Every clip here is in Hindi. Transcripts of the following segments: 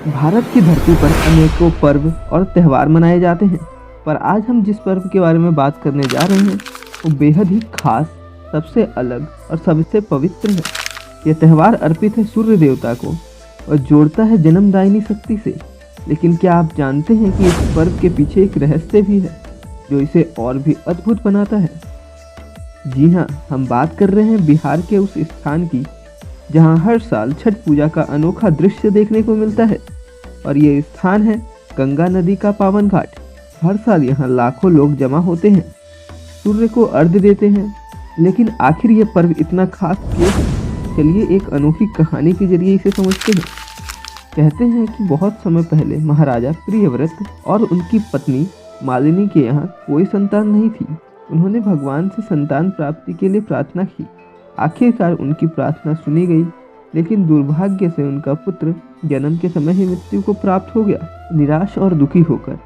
भारत की धरती पर अनेकों पर्व और त्यौहार मनाए जाते हैं, पर आज हम जिस पर्व के बारे में बात करने जा रहे हैं वो बेहद ही खास, सबसे अलग और सबसे पवित्र है। यह त्यौहार अर्पित है सूर्य देवता को और जोड़ता है जन्मदायिनी शक्ति से। लेकिन क्या आप जानते हैं कि इस पर्व के पीछे एक रहस्य भी है जो इसे और भी अद्भुत बनाता है? जी हाँ, हम बात कर रहे हैं बिहार के उस स्थान की जहाँ हर साल छठ पूजा का अनोखा दृश्य देखने को मिलता है। और ये स्थान है गंगा नदी का पावन घाट। हर साल यहाँ लाखों लोग जमा होते हैं, सूर्य को अर्घ्य देते हैं। लेकिन आखिर ये पर्व इतना खास क्यों है? चलिए एक अनोखी कहानी के जरिए इसे समझते हैं। कहते हैं कि बहुत समय पहले महाराजा प्रियव्रत और उनकी पत्नी मालिनी के यहाँ कोई संतान नहीं थी। उन्होंने भगवान से संतान प्राप्ति के लिए प्रार्थना की। आखिरकार उनकी प्रार्थना सुनी गई, लेकिन दुर्भाग्य से उनका पुत्र जन्म के समय ही मृत्यु को प्राप्त हो गया। निराश और दुखी होकर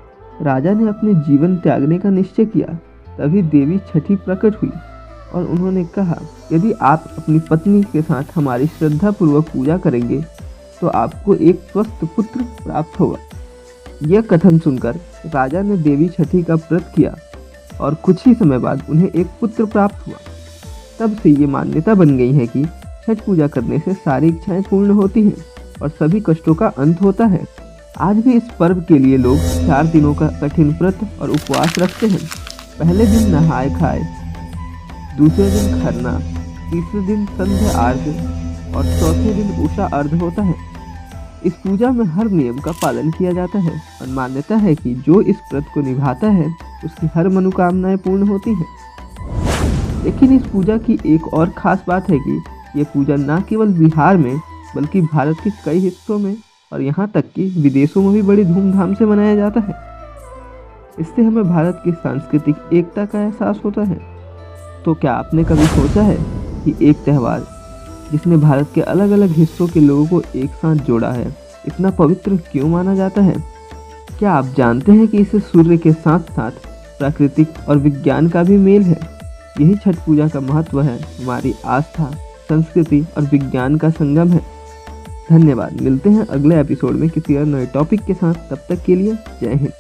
राजा ने अपने जीवन त्यागने का निश्चय किया। तभी देवी छठी प्रकट हुई और उन्होंने कहा, यदि आप अपनी पत्नी के साथ हमारी श्रद्धा पूर्वक पूजा करेंगे तो आपको एक स्वस्थ पुत्र प्राप्त होगा। यह कथन सुनकर राजा ने देवी छठी का व्रत किया और कुछ ही समय बाद उन्हें एक पुत्र प्राप्त हुआ। तब से ये मान्यता बन गई है कि छठ पूजा करने से सारी इच्छाएं पूर्ण होती हैं और सभी कष्टों का अंत होता है। आज भी इस पर्व के लिए लोग 4 दिनों का कठिन व्रत और उपवास रखते हैं। पहले दिन नहाए खाए, दूसरे दिन खरना, तीसरे दिन संध्या आर्घ्य और चौथे दिन उषा अर्घ्य होता है। इस पूजा में हर नियम का पालन किया जाता है और मान्यता है कि जो इस व्रत को निभाता है उसकी हर मनोकामनाएं पूर्ण होती हैं। लेकिन इस पूजा की एक और खास बात है कि ये पूजा न केवल बिहार में बल्कि भारत के कई हिस्सों में और यहाँ तक कि विदेशों में भी बड़ी धूमधाम से मनाया जाता है। इससे हमें भारत की सांस्कृतिक एकता का एहसास होता है। तो क्या आपने कभी सोचा है कि एक त्यौहार जिसने भारत के अलग अलग हिस्सों के लोगों को एक साथ जोड़ा है, इतना पवित्र क्यों माना जाता है? क्या आप जानते हैं कि इसे सूर्य के साथ साथ प्राकृतिक और विज्ञान का भी मेल है? यही छठ पूजा का महत्व है, हमारी आस्था, संस्कृति और विज्ञान का संगम है। धन्यवाद। मिलते हैं अगले एपिसोड में किसी और नए टॉपिक के साथ। तब तक के लिए जय हिंद।